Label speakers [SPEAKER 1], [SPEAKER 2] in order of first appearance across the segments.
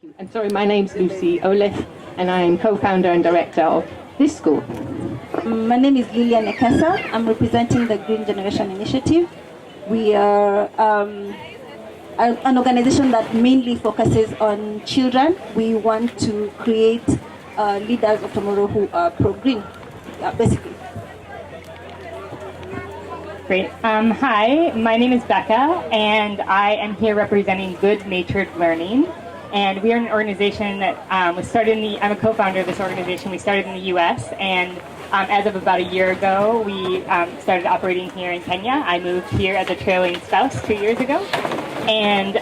[SPEAKER 1] And sorry, my name's Lucy Olith, and I'm co-founder and director of this school.
[SPEAKER 2] My name is Lilian Ekesa. I'm representing the Green Generation Initiative. We are an organization that mainly focuses on children. We want to create leaders of tomorrow who are pro-green, basically.
[SPEAKER 3] Great. Hi, my name is Becca, and I am here representing Good Natured Learning. And we are an organization that was started I'm a co-founder of this organization. We started in the U.S., and as of about a year ago, we started operating here in Kenya. I moved here as a trailing spouse 2 years ago. And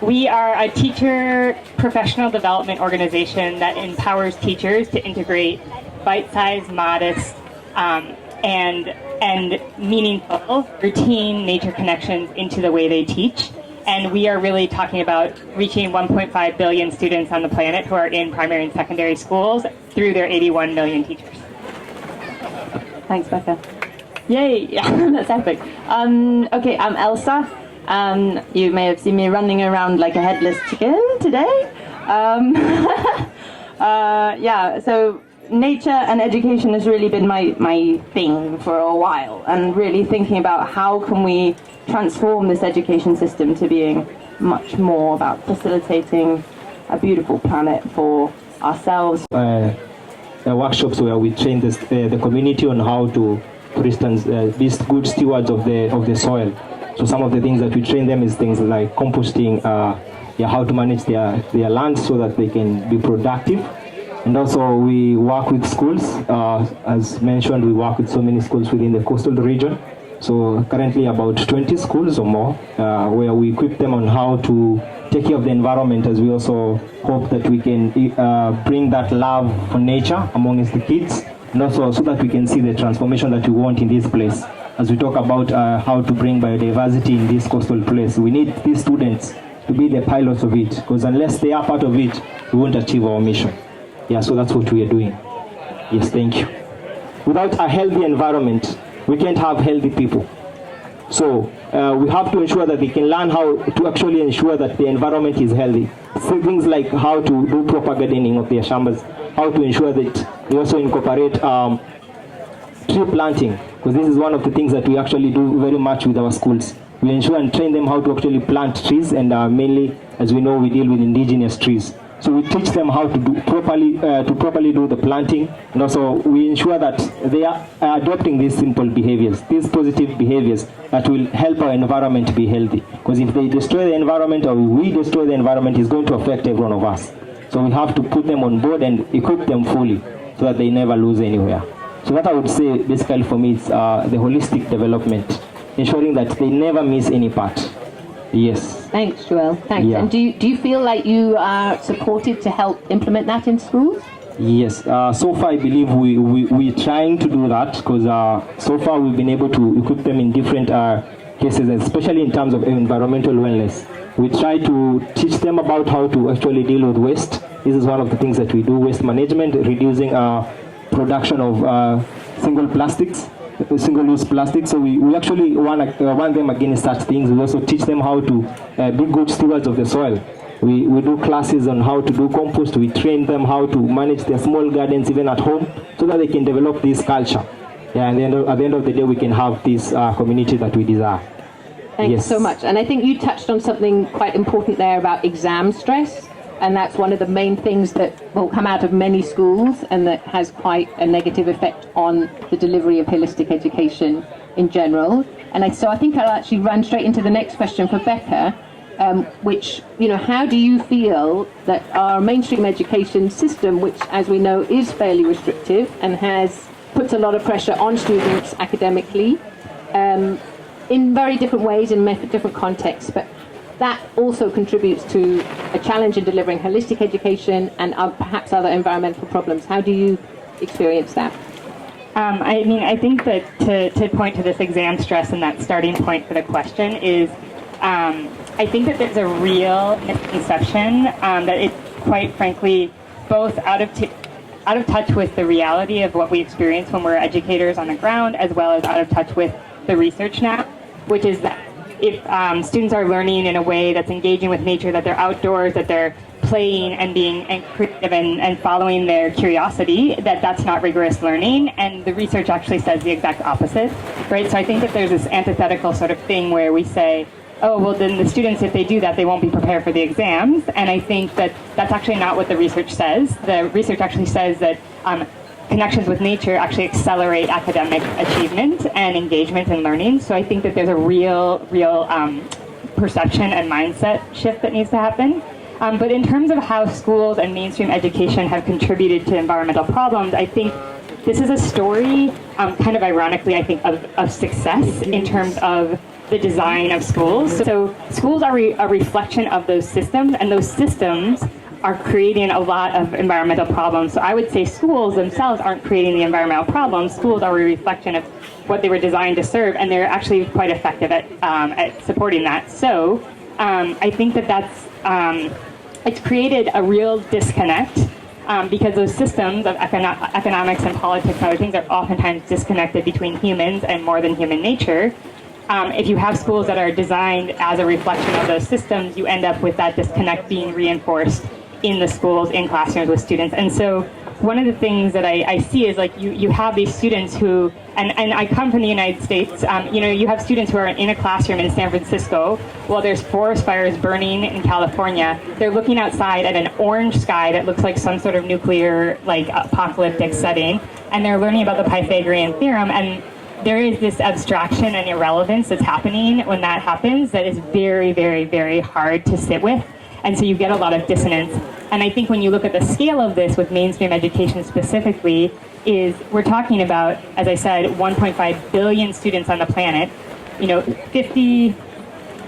[SPEAKER 3] we are a teacher professional development organization that empowers teachers to integrate bite-sized, modest, and meaningful, routine nature connections into the way they teach. And we are really talking about reaching 1.5 billion students on the planet who are in primary and secondary schools through their 81 million teachers.
[SPEAKER 1] Thanks, Becca. Yay, yeah, that's epic. Okay, I'm Elsa. You may have seen me running around like a headless chicken today. So nature and education has really been my thing for a while, and really thinking about how can we transform this education system to being much more about facilitating a beautiful planet for ourselves.
[SPEAKER 4] Workshops where we train the community on how to, for instance, be good stewards of the soil. So some of the things that we train them is things like composting, how to manage their land so that they can be productive. And also we work with schools. As mentioned, we work with so many schools within the coastal region. So currently about 20 schools or more, where we equip them on how to take care of the environment, as we also hope that we can bring that love for nature amongst the kids, and also so that we can see the transformation that we want in this place. As we talk about how to bring biodiversity in this coastal place, we need these students to be the pilots of it, because unless they are part of it, we won't achieve our mission. Yeah, so that's what we are doing. Yes, thank you. Without a healthy environment, we can't have healthy people. So we have to ensure that they can learn how to actually ensure that the environment is healthy. So things like how to do proper gardening of their shambas, how to ensure that they also incorporate tree planting, because this is one of the things that we actually do very much with our schools. We ensure and train them how to actually plant trees, and mainly, as we know, we deal with indigenous trees. So we teach them how to do properly do the planting, and also we ensure that they are adopting these simple behaviors, these positive behaviors that will help our environment be healthy. Because if they destroy the environment, or we destroy the environment, it's going to affect every one of us. So we have to put them on board and equip them fully so that they never lose anywhere. So that I would say basically for me, it's the holistic development, ensuring that they never miss any part. Yes.
[SPEAKER 1] Thanks, Joel. Thanks.
[SPEAKER 4] Yeah.
[SPEAKER 1] And do you feel like you are supported to help implement that in schools?
[SPEAKER 4] Yes. So far, I believe we're trying to do that, because so far we've been able to equip them in different cases, especially in terms of environmental wellness. We try to teach them about how to actually deal with waste. This is one of the things that we do: waste management, reducing production of single-use plastic. So we actually want them against such things. We also teach them how to be good stewards of the soil. We do classes on how to do compost. We train them how to manage their small gardens even at home, so that they can develop this culture. Yeah, and then at the end of the day, we can have this community that we desire.
[SPEAKER 1] Thanks so much. And I think you touched on something quite important there about exam stress. And that's one of the main things that will come out of many schools, and that has quite a negative effect on the delivery of holistic education in general. And so I think I'll actually run straight into the next question for Becca, which, how do you feel that our mainstream education system, which, as we know, is fairly restrictive and puts a lot of pressure on students academically, in very different ways, in different contexts, but that also contributes to a challenge in delivering holistic education and perhaps other environmental problems. How do you experience that?
[SPEAKER 3] I think that to point to this exam stress and that starting point for the question is, I think that there's a real misconception that it's quite frankly both out of touch with the reality of what we experience when we're educators on the ground, as well as out of touch with the research now, which is that if students are learning in a way that's engaging with nature, that they're outdoors, that they're playing and being and creative and following their curiosity, that's not rigorous learning. And the research actually says the exact opposite, right? So I think that there's this antithetical sort of thing where we say, oh, well, then the students, if they do that, they won't be prepared for the exams. And I think that that's actually not what the research says. The research actually says that connections with nature actually accelerate academic achievement and engagement in learning. So I think that there's a real perception and mindset shift that needs to happen. But in terms of how schools and mainstream education have contributed to environmental problems, I think this is a story, kind of ironically, I think, of success in terms of the design of schools. So schools are a reflection of those systems, and those systems are creating a lot of environmental problems. So I would say schools themselves aren't creating the environmental problems. Schools are a reflection of what they were designed to serve, and they're actually quite effective at supporting that. So I think that's it's created a real disconnect because those systems of economics and politics and other things are oftentimes disconnected between humans and more than human nature. If you have schools that are designed as a reflection of those systems, you end up with that disconnect being reinforced in the schools, in classrooms with students. And so one of the things that I see is like you have these students who, and I come from the United States, you have students who are in a classroom in San Francisco while there's forest fires burning in California. They're looking outside at an orange sky that looks like some sort of nuclear, like apocalyptic setting, and they're learning about the Pythagorean theorem. And there is this abstraction and irrelevance that's happening when that happens that is very, very, very hard to sit with. And so you get a lot of dissonance. And I think when you look at the scale of this with mainstream education specifically, is we're talking about, as I said, 1.5 billion students on the planet. 50,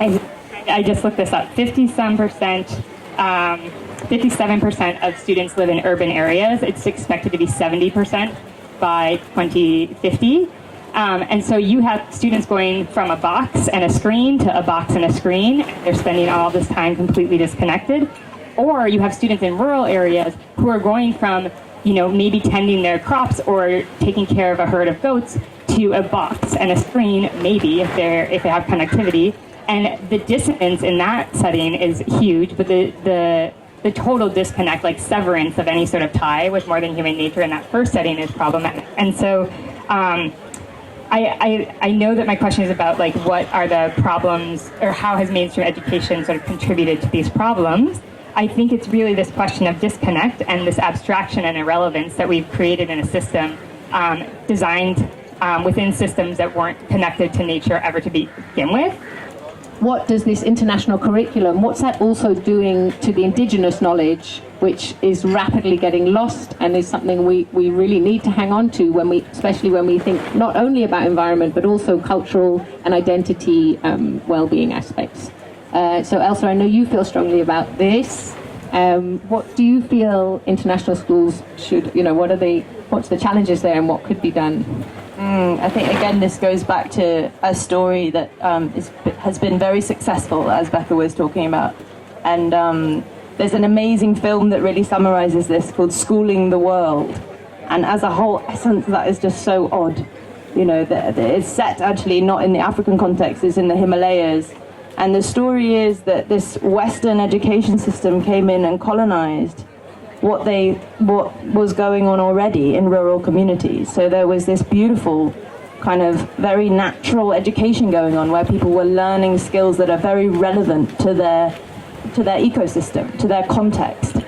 [SPEAKER 3] I just looked this up, 57% of students live in urban areas. It's expected to be 70% by 2050. And so you have students going from a box and a screen to a box and a screen. They're spending all this time completely disconnected. Or you have students in rural areas who are going from, maybe tending their crops or taking care of a herd of goats to a box and a screen, maybe if they have connectivity. And the dissonance in that setting is huge, but the total disconnect, like severance of any sort of tie with more than human nature in that first setting is problematic. And so I know that my question is about like what are the problems or how has mainstream education sort of contributed to these problems. I think it's really this question of disconnect and this abstraction and irrelevance that we've created in a system designed within systems that weren't connected to nature ever to begin with.
[SPEAKER 1] What does this international curriculum, what's that also doing to the indigenous knowledge, which is rapidly getting lost and is something we really need to hang on to especially when we think not only about environment but also cultural and identity well-being aspects. So Elsa, I know you feel strongly about this. What do you feel international schools should, what's the challenges there and what could be done?
[SPEAKER 5] I think, again, this goes back to a story that has been very successful, as Becca was talking about. And there's an amazing film that really summarizes this called Schooling the World. And as a whole essence, that is just so odd. It's set actually not in the African context, it's in the Himalayas. And the story is that this Western education system came in and colonized what was going on already in rural communities. So there was this beautiful kind of very natural education going on where people were learning skills that are very relevant to their ecosystem, to their context.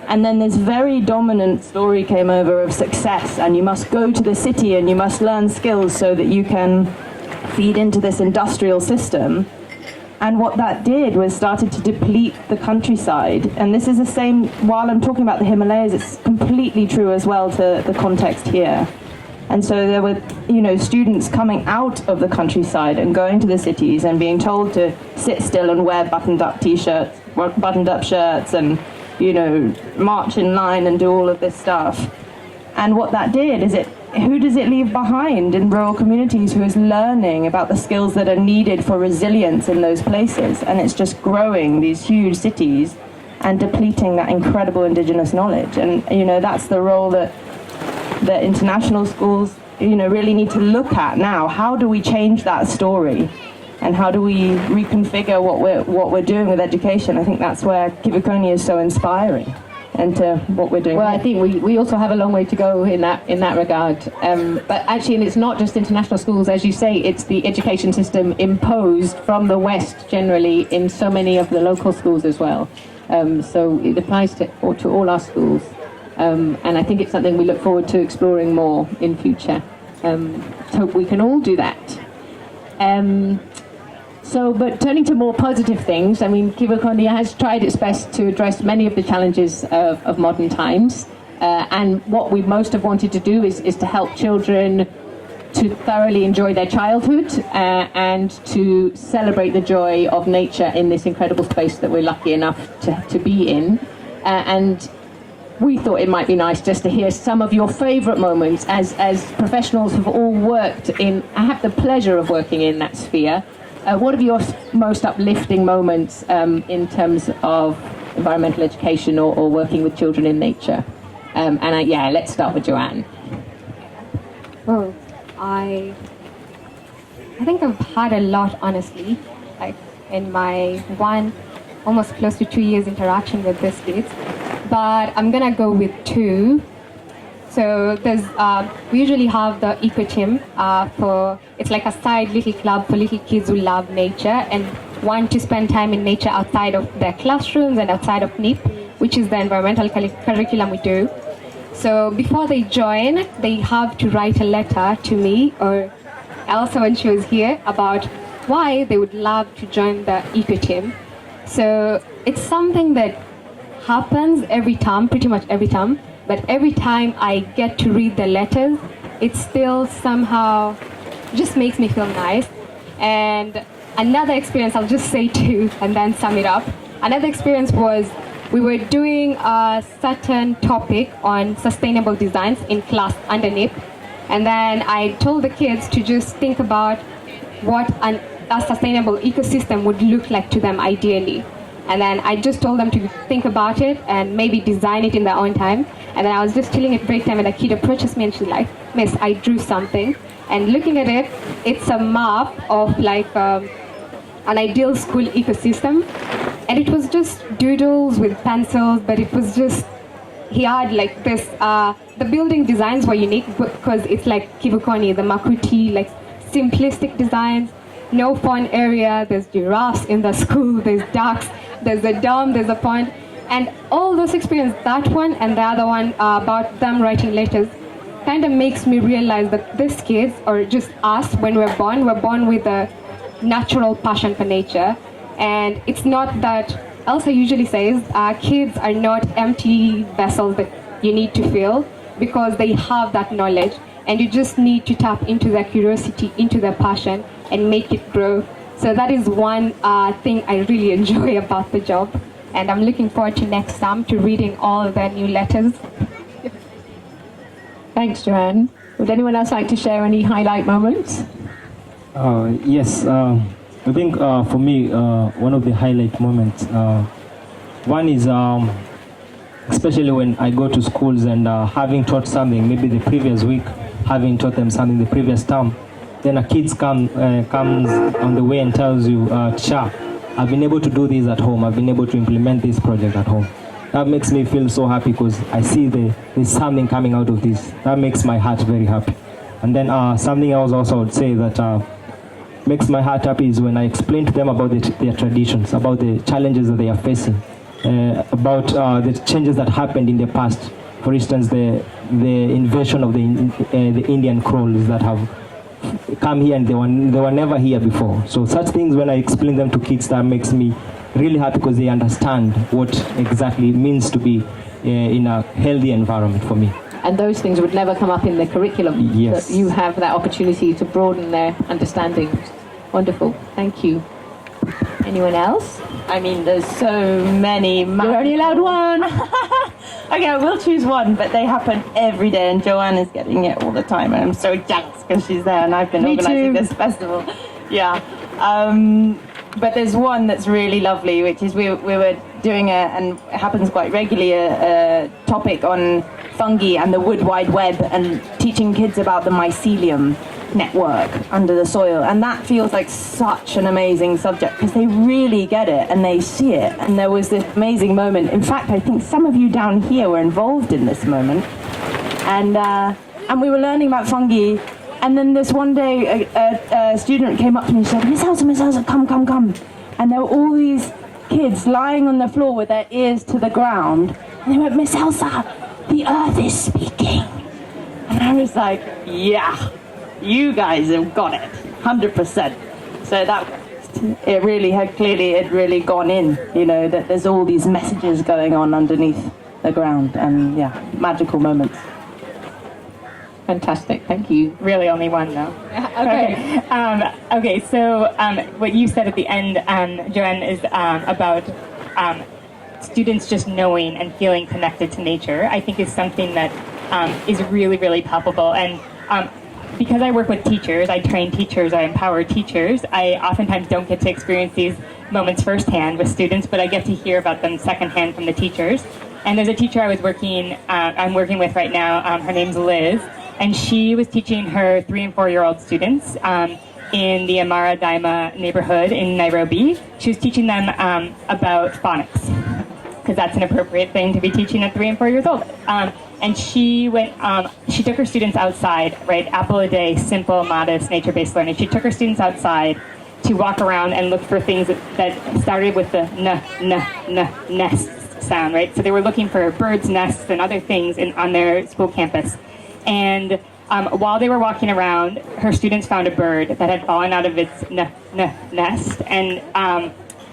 [SPEAKER 5] And then this very dominant story came over of success, and you must go to the city and you must learn skills so that you can feed into this industrial system. And what that did was started to deplete the countryside. And this is the same, while I'm talking about the Himalayas, it's completely true as well to the context here. And so there were, students coming out of the countryside and going to the cities and being told to sit still and wear buttoned-up t-shirts, buttoned-up shirts, and, march in line and do all of this stuff. And what that did is who does it leave behind in rural communities who is learning about the skills that are needed for resilience in those places? And it's just growing these huge cities and depleting that incredible indigenous knowledge. And, that's the role that international schools, really need to look at now. How do we change that story? and how do we reconfigure what we're doing with education? I think that's where Kivukoni is so inspiring, and what we're doing.
[SPEAKER 1] Well, I think we also have a long way to go in that regard. But actually, and it's not just international schools, as you say, it's the education system imposed from the West generally in so many of the local schools as well. So it applies to all our schools. And I think it's something we look forward to exploring more in future. Hope we can all do that. But turning to more positive things, I mean, Kivukoni has tried its best to address many of the challenges of modern times. And what we most have wanted to do is to help children to thoroughly enjoy their childhood and to celebrate the joy of nature in this incredible space that we're lucky enough to be in. And we thought it might be nice just to hear some of your favourite moments as professionals who've all worked in, I have the pleasure of working in that sphere. What are your most uplifting moments in terms of environmental education or working with children in nature? Let's start with Joanne.
[SPEAKER 6] Oh, I think I've had a lot, honestly, like in my almost close to 2 years interaction with these kids. But I'm gonna go with two. So there's we usually have the eco team it's like a side little club for little kids who love nature and want to spend time in nature outside of their classrooms and outside of NIP, which is the environmental curriculum we do. So before they join, they have to write a letter to me or Elsa when she was here about why they would love to join the eco team. So it's something that happens every term, pretty much every term, but every time I get to read the letters, it still somehow just makes me feel nice. And another experience, I'll just say two and then sum it up. Another experience was we were doing a certain topic on sustainable designs in class under NIP, and then I told the kids to just think about what a sustainable ecosystem would look like to them ideally. And then I just told them to think about it and maybe design it in their own time. And then I was just chilling at break time and a kid approaches me and she's like, "Miss, I drew something." And looking at it, it's a map of like an ideal school ecosystem. And it was just doodles with pencils, but it was just, he had like this, the building designs were unique because it's like Kivukoni, the Makuti, like simplistic designs. No fun area, there's giraffes in the school, there's ducks, there's a dome, there's a pond. And all those experiences, that one and the other one about them writing letters, kind of makes me realize that these kids, or just us, when we're born with a natural passion for nature. And it's not that, Elsa usually says, kids are not empty vessels that you need to fill because they have that knowledge. And you just need to tap into their curiosity, into their passion, and make it grow. So that is one thing I really enjoy about the job. And I'm looking forward to next term to reading all of their new letters.
[SPEAKER 1] Thanks, Joanne. Would anyone else like to share any highlight moments?
[SPEAKER 4] Yes, I think for me, one of the highlight moments, one is especially when I go to schools and having taught something, maybe the previous week, having taught them something the previous term, then a kid comes on the way and tells you, "Teacher, I've been able to do this at home. I've been able to implement this project at home." That makes me feel so happy because I see there's something coming out of this. That makes my heart very happy. And then something else also I would say that makes my heart happy is when I explain to them about their traditions, about the challenges that they are facing, about the changes that happened in the past. For instance, the invasion of the Indian crows that have come here and they were never here before. So such things, when I explain them to kids, that makes me really happy because they understand what exactly it means to be in a healthy environment for me.
[SPEAKER 1] And those things would never come up in the curriculum.
[SPEAKER 4] Yes.
[SPEAKER 1] So you have that opportunity to broaden their understanding. Wonderful. Thank you. Anyone else?
[SPEAKER 5] I mean, there's so many.
[SPEAKER 1] You're only allowed one.
[SPEAKER 5] Okay, I will choose one, but they happen every day, and Joanne is getting it all the time, and I'm so jealous because she's there, and I've been organising this festival. Yeah. But there's one that's really lovely, which is we were doing and it happens quite regularly, a topic on fungi and the wood wide web and teaching kids about the mycelium. network under the soil, and that feels like such an amazing subject because they really get it and they see it. And there was this amazing moment. In fact, I think some of you down here were involved in this moment, and we were learning about fungi. And then this one day, a student came up to me and said, Miss Elsa, come. And there were all these kids lying on the floor with their ears to the ground. And they went, Miss Elsa, the earth is speaking. And I was like, yeah, you guys have got it, 100%. So it really had really gone in, that there's all these messages going on underneath the ground. And yeah, magical moments.
[SPEAKER 1] Fantastic, thank you.
[SPEAKER 3] Really only one, though. Okay, so what you said at the end, Joanne, is about students just knowing and feeling connected to nature, I think is something that is really, really palpable. And because I work with teachers, I train teachers, I empower teachers, I oftentimes don't get to experience these moments firsthand with students, but I get to hear about them secondhand from the teachers. And there's a teacher I'm working with right now, her name's Liz, and she was teaching her 3 and 4-year-old students in the Amara Daima neighborhood in Nairobi. She was teaching them about phonics, because that's an appropriate thing to be teaching at 3 and 4 years old. And she took her students outside, right? Apple a day, simple, modest, nature-based learning. She took her students outside to walk around and look for things that started with the nest sound, right? So they were looking for birds' nests and other things on their school campus. And while they were walking around, her students found a bird that had fallen out of its nest, and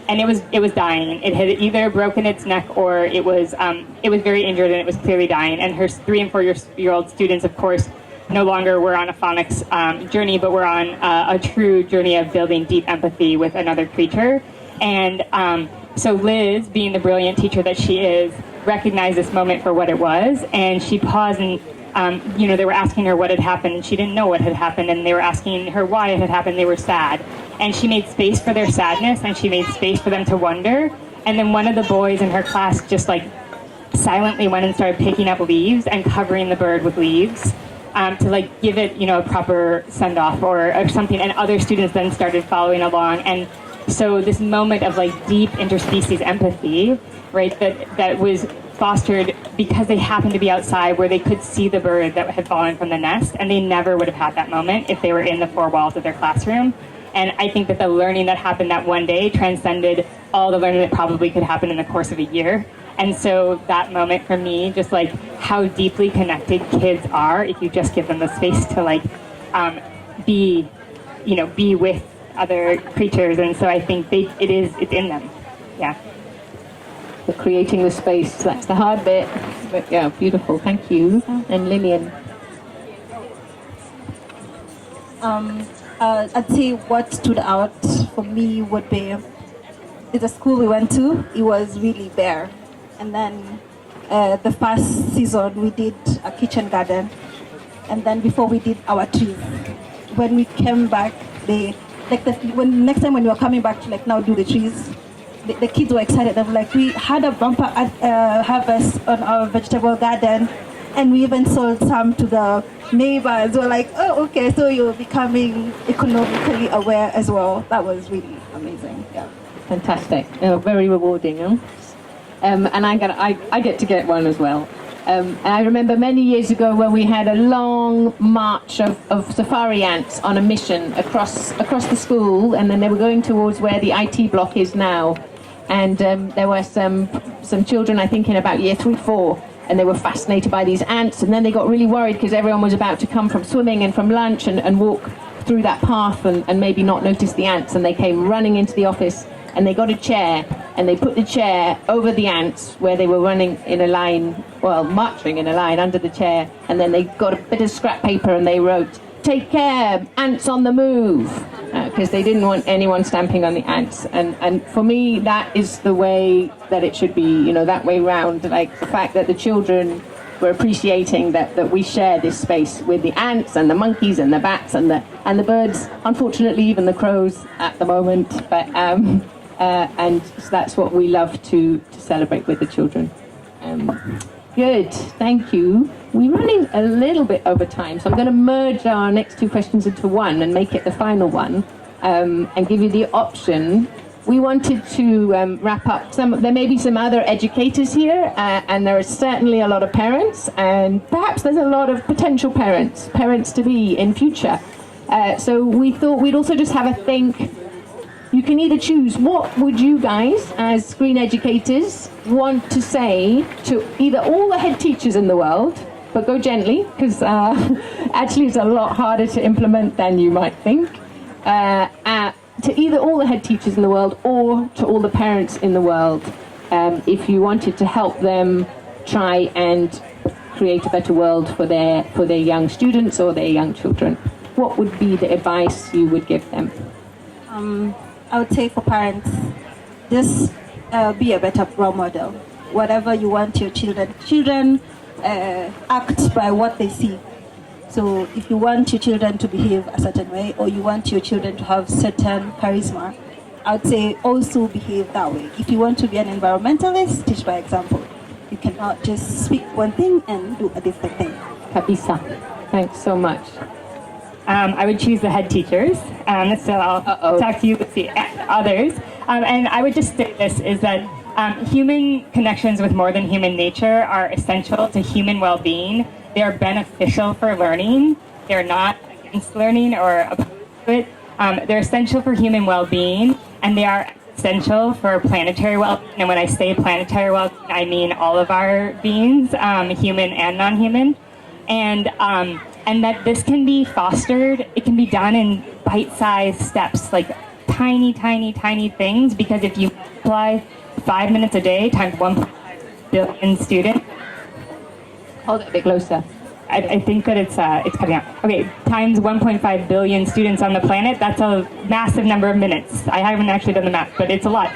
[SPEAKER 3] it was dying. It had either broken its neck or it was very injured, and it was clearly dying. And her 3 and 4-year-old students, of course, no longer were on a phonics journey, but were on a true journey of building deep empathy with another creature. And so Liz, being the brilliant teacher that she is, recognized this moment for what it was, and she paused and they were asking her what had happened, and she didn't know what had happened, and they were asking her why it had happened. They were sad, and she made space for their sadness, and she made space for them to wonder. And then one of the boys in her class just silently went and started picking up leaves and covering the bird with leaves to give it a proper send off or something. And other students then started following along, and so this moment of deep interspecies empathy, right, that was fostered because they happened to be outside where they could see the bird that had fallen from the nest, and they never would have had that moment if they were in the 4 walls of their classroom. And I think that the learning that happened that one day transcended all the learning that probably could happen in the course of a year. And so that moment for me, just how deeply connected kids are if you just give them the space to be with other creatures. And so I think it's in them. Yeah.
[SPEAKER 1] For creating the space, that's the hard bit. But yeah, beautiful, thank you. And Lillian.
[SPEAKER 2] I'd say what stood out for me would be the school we went to. It was really bare, and then the first season we did a kitchen garden, and then before we did our trees. When we came back, next time when we were coming back to now do the trees, the kids were excited. They were like, we had a bumper harvest on our vegetable garden, and we even sold some to the neighbors. We're like, oh, okay, so you're becoming economically aware as well. That was really amazing. Yeah.
[SPEAKER 1] Fantastic. Very rewarding. Huh? And I get to get one as well. And I remember many years ago when we had a long march of safari ants on a mission across the school, and then they were going towards where the IT block is now. And there were some children, I think, in about year 3, 4, and they were fascinated by these ants. And then they got really worried because everyone was about to come from swimming and from lunch and walk through that path and maybe not notice the ants. And they came running into the office, and they got a chair, and they put the chair over the ants where they were running in a line, marching in a line under the chair. And then they got a bit of scrap paper and they wrote, "Take care, ants on the move," because they didn't want anyone stamping on the ants. And for me, that is the way that it should be, that way round. The fact that the children were appreciating that we share this space with the ants and the monkeys and the bats and the birds. Unfortunately, even the crows at the moment. But and so that's what we love to celebrate with the children. Good, thank you. We're running a little bit over time, so I'm going to merge our next two questions into one and make it the final one, and give you the option. We wanted to wrap up. There may be some other educators here, and there are certainly a lot of parents, and perhaps there's a lot of potential parents to be in future. So we thought we'd also just have a think. You can either choose, what would you guys, as screen educators, want to say to either all the head teachers in the world, but go gently, because actually it's a lot harder to implement than you might think, to either all the head teachers in the world or to all the parents in the world, if you wanted to help them try and create a better world for their young students or their young children. What would be the advice you would give them?
[SPEAKER 2] I would say for parents, just be a better role model. Whatever you want your children act by what they see. So if you want your children to behave a certain way, or you want your children to have certain charisma, I would say also behave that way. If you want to be an environmentalist, teach by example. You cannot just speak one thing and do a different thing.
[SPEAKER 1] Kabisa, thanks so much.
[SPEAKER 3] I would choose the head teachers. So I'll talk to you with the others. And I would just say this, is that human connections with more than human nature are essential to human well-being. They are beneficial for learning. They're not against learning or opposed to it. They're essential for human well-being, and they are essential for planetary well-being. And when I say planetary well-being, I mean all of our beings, human and non-human. And that this can be fostered, it can be done in bite-sized steps, like tiny, tiny, tiny things, because if you apply 5 minutes a day times 1.5 billion students.
[SPEAKER 1] Hold it a bit closer.
[SPEAKER 3] I think that it's cutting out. Okay, times 1.5 billion students on the planet, that's a massive number of minutes. I haven't actually done the math, but it's a lot.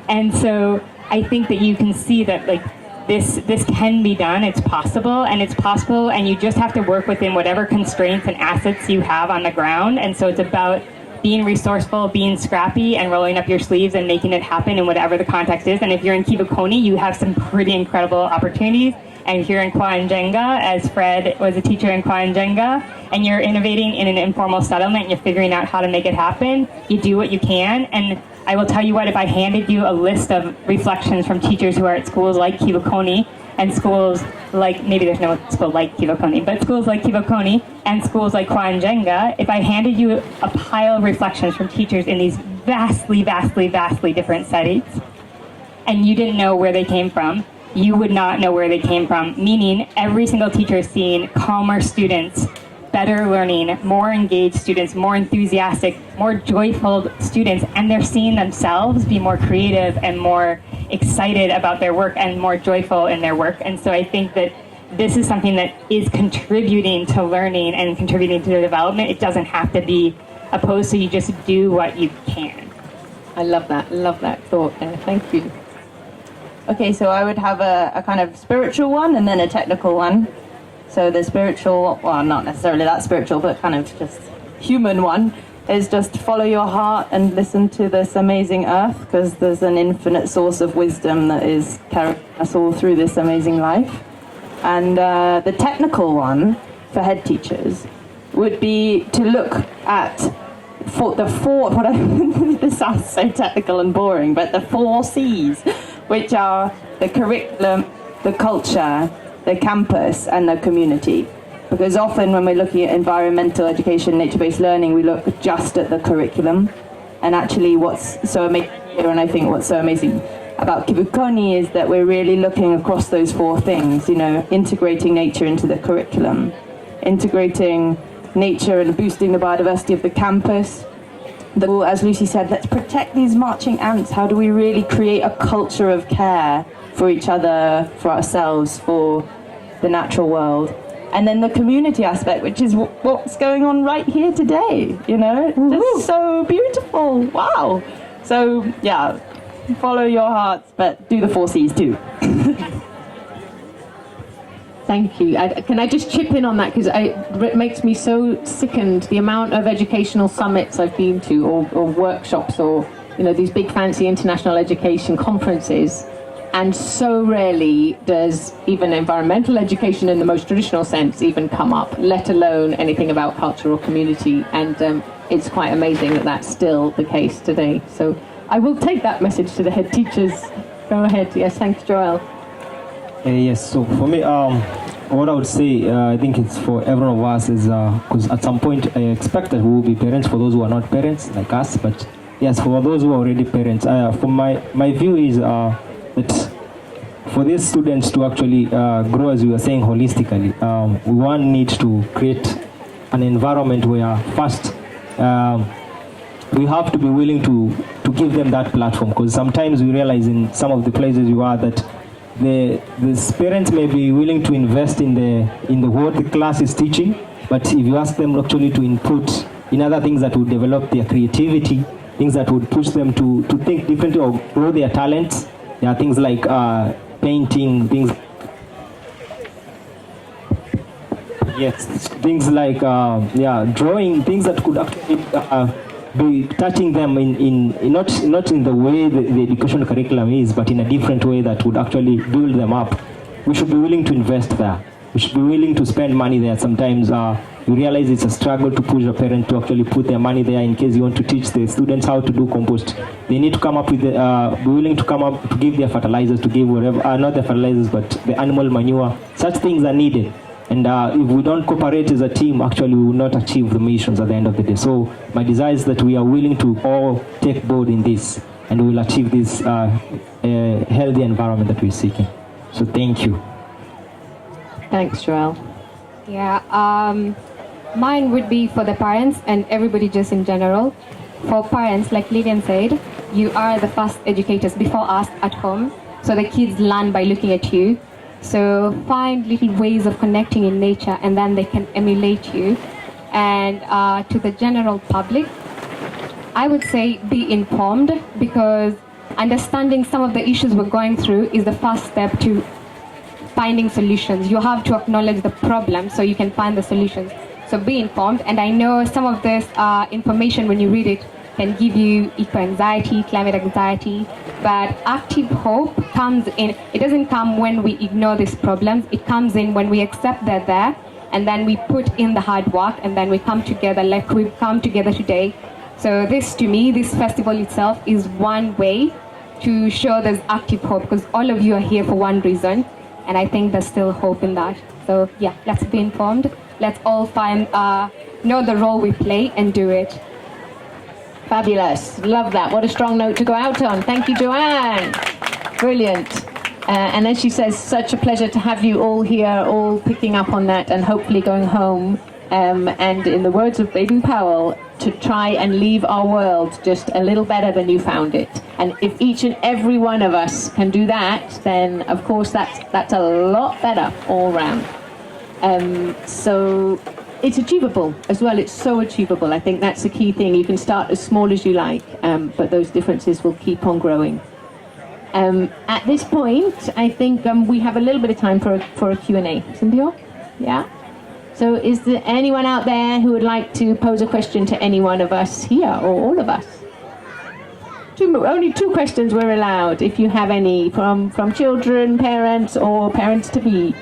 [SPEAKER 3] And so I think that you can see that, like, this can be done, it's possible, and you just have to work within whatever constraints and assets you have on the ground. And so it's about being resourceful, being scrappy, and rolling up your sleeves and making it happen in whatever the context is. And if you're in Kivukoni, you have some pretty incredible opportunities. And if you're in Kwaanjenga, as Fred was a teacher in Kwaanjenga, and you're innovating in an informal settlement, and you're figuring out how to make it happen, you do what you can. And I will tell you what, if I handed you a list of reflections from teachers who are at schools like Kivukoni, and schools like, maybe there's no school like Kivukoni, but schools like Kivukoni and schools like Kwaanjenga, if I handed you a pile of reflections from teachers in these vastly, vastly, vastly different settings, and you didn't know where they came from, you would not know where they came from, meaning every single teacher is seeing calmer students, better learning, more engaged students, more enthusiastic, more joyful students, and they're seeing themselves be more creative and more excited about their work and more joyful in their work. And so I think that this is something that is contributing to learning and contributing to the development. It doesn't have to be opposed, so you just do what you can.
[SPEAKER 1] I love that thought there. Thank you.
[SPEAKER 5] Okay, so I would have a kind of spiritual one and then a technical one. So the spiritual, well, not necessarily that spiritual, but kind of just human one, is just follow your heart and listen to this amazing earth, because there's an infinite source of wisdom that is carrying us all through this amazing life. And the technical one for head teachers would be to look at this sounds so technical and boring, but the 4 C's, which are the curriculum, the culture, the campus, and the community. Because often when we're looking at environmental education, nature-based learning, we look just at the curriculum. And actually what's so amazing here, and I think what's so amazing about Kivukoni, is that we're really looking across those 4 things, integrating nature into the curriculum, integrating nature and boosting the biodiversity of the campus. As Lucy said, let's protect these marching ants. How do we really create a culture of care for each other, for ourselves, for the natural world? And then the community aspect, which is what's going on right here today, It's so beautiful. Wow. So, yeah, follow your hearts, but do the 4 C's too.
[SPEAKER 1] Thank you. Can I just chip in on that, because it makes me so sickened, the amount of educational summits I've been to, or workshops, or these big fancy international education conferences, And so rarely does even environmental education in the most traditional sense even come up, let alone anything about culture or community. And it's quite amazing that that's still the case today. So I will take that message to the head teachers. Go ahead. Yes, thanks, Joel.
[SPEAKER 4] Yes, so for me, what I would say, I think it's for every one of us is, because at some point I expect that we will be parents for those who are not parents like us, but yes, for those who are already parents, for my view is that for these students to actually grow, as we were saying, holistically, one needs to create an environment where first we have to be willing to give them that platform, because sometimes we realize in some of the places you are that the parents may be willing to invest in the what the class is teaching, but if you ask them actually to input in other things that would develop their creativity, things that would push them to think differently or grow their talents, there are things like painting, things things like drawing, things that could actually be touching them in not in the way the education curriculum is, but in a different way that would actually build them up. We should be willing to invest there. We should be willing to spend money there. Sometimes you realize it's a struggle to push a parent to actually put their money there in case you want to teach the students how to do compost. They need to come up with be willing to come up to give their fertilizers, to give whatever, not the fertilizers, but the animal manure. Such things are needed. And if we don't cooperate as a team, actually we will not achieve the missions at the end of the day. So my desire is that we are willing to all take board in this, and we will achieve this healthy environment that we're seeking. So thank you.
[SPEAKER 1] Thanks, Joel.
[SPEAKER 6] Yeah, mine would be for the parents and everybody just in general. For parents, like Lillian said, you are the first educators before us at home. So the kids learn by looking at you. So find little ways of connecting in nature, and then they can emulate you. And to the general public, I would say be informed, because understanding some of the issues we're going through is the first step to finding solutions. You have to acknowledge the problem so you can find the solutions. So be informed. And I know some of this information, when you read it, can give you eco-anxiety, climate anxiety, but active hope comes in. It doesn't come when we ignore these problems. It comes in when we accept they're there, and then we put in the hard work, and then we come together like we've come together today. So this, to me, this festival itself is one way to show there's active hope, because all of you are here for one reason, and I think there's still hope in that. So yeah, let's be informed. Let's all find, know the role we play and do it.
[SPEAKER 1] Fabulous. Love that. What a strong note to go out on. Thank you, Joanne. Brilliant. And as she says, such a pleasure to have you all here, all picking up on that and hopefully going home. And in the words of Baden Powell, to try and leave our world just a little better than you found it. And if each and every one of us can do that, then of course that's a lot better all round. So it's achievable as well. It's so achievable. I think that's the key thing. You can start as small as you like, but those differences will keep on growing. At this point, I think we have a little bit of time for a Q&A. Cynthia? Yeah? So is there anyone out there who would like to pose a question to any one of us here, or all of us? Only two questions were allowed, if you have any, from children, parents, or parents-to-be.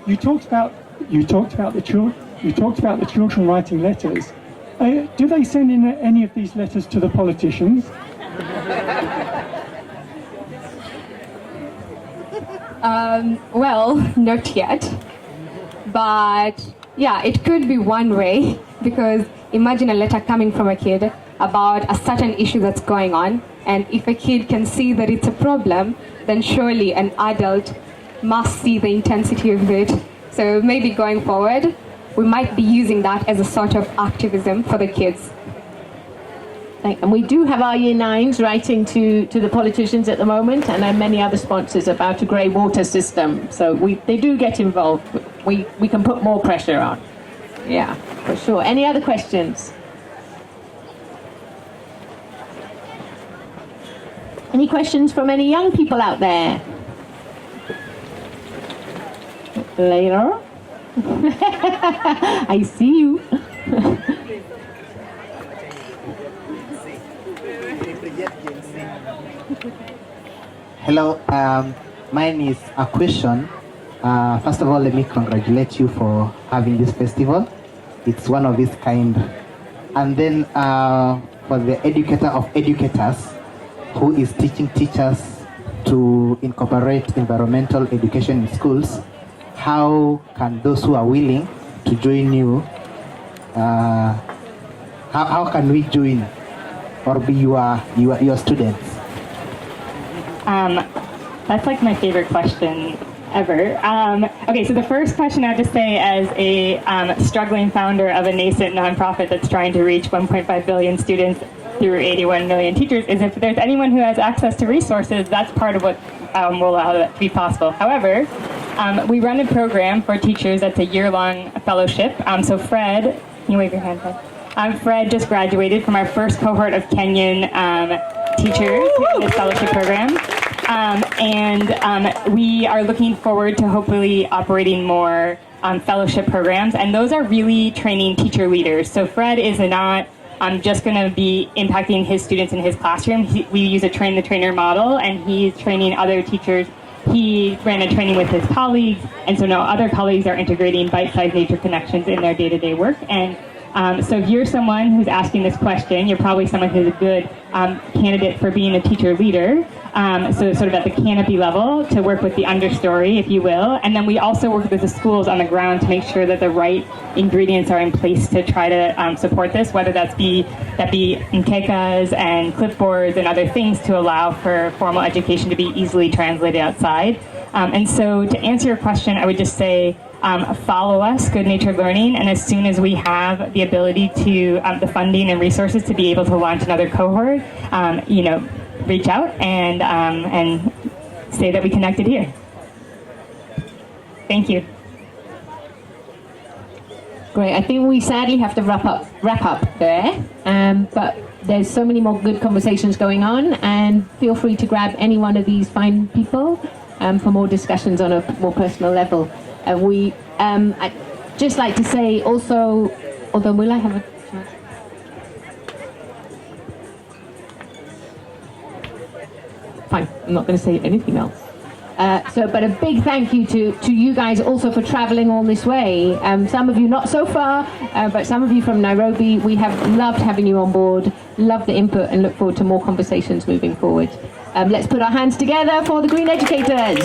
[SPEAKER 7] You talked about the children writing letters. Do they send in any of these letters to the politicians?
[SPEAKER 6] Well, not yet. But yeah, it could be one way, because imagine a letter coming from a kid about a certain issue that's going on, and if a kid can see that it's a problem, then surely an adult must see the intensity of it. So maybe going forward, we might be using that as a sort of activism for the kids.
[SPEAKER 1] And we do have our Year 9s writing to the politicians at the moment, and many other sponsors about a grey water system. So they do get involved. We can put more pressure on. Yeah, for sure. Any other questions? Any questions from any young people out there? later. I see you.
[SPEAKER 8] Hello, mine is a question. First of all, let me congratulate you for having this festival. It's one of its kind. And then for the educator of educators, who is teaching teachers to incorporate environmental education in schools, how can those who are willing to join you, how can we join or be your students?
[SPEAKER 3] That's like my favorite question ever. Okay, so the first question I have to say, as a struggling founder of a nascent nonprofit that's trying to reach 1.5 billion students through 81 million teachers, is if there's anyone who has access to resources, that's part of what will allow that to be possible. However, we run a program for teachers that's a year-long fellowship. So Fred, can you wave your hand, Fred? Fred just graduated from our first cohort of Kenyan teachers in this fellowship program. We are looking forward to hopefully operating more fellowship programs, and those are really training teacher leaders. So Fred is not just going to be impacting his students in his classroom. We use a train-the-trainer model, and he's training other teachers. He ran a training with his colleagues, and so now other colleagues are integrating bite-sized nature connections in their day-to-day work. And so if you're someone who's asking this question, you're probably someone who's a good candidate for being a teacher leader. So sort of at the canopy level to work with the understory, if you will. And then we also work with the schools on the ground to make sure that the right ingredients are in place to try to support this, whether that be mkekas and clipboards and other things to allow for formal education to be easily translated outside. And so to answer your question, I would just say, follow us, Good Natured Learning, and as soon as we have the ability to, the funding and resources to be able to launch another cohort, reach out and say that we connected here. Thank you.
[SPEAKER 1] Great. I think we sadly have to wrap up there. But there's so many more good conversations going on, and feel free to grab any one of these fine people for more discussions on a more personal level. I'd just like to say also, although will I have a chance? Fine, I'm not going to say anything else. But a big thank you to you guys also for traveling all this way. Some of you not so far, but some of you from Nairobi. We have loved having you on board, loved the input, and look forward to more conversations moving forward. Let's put our hands together for the Green Educators.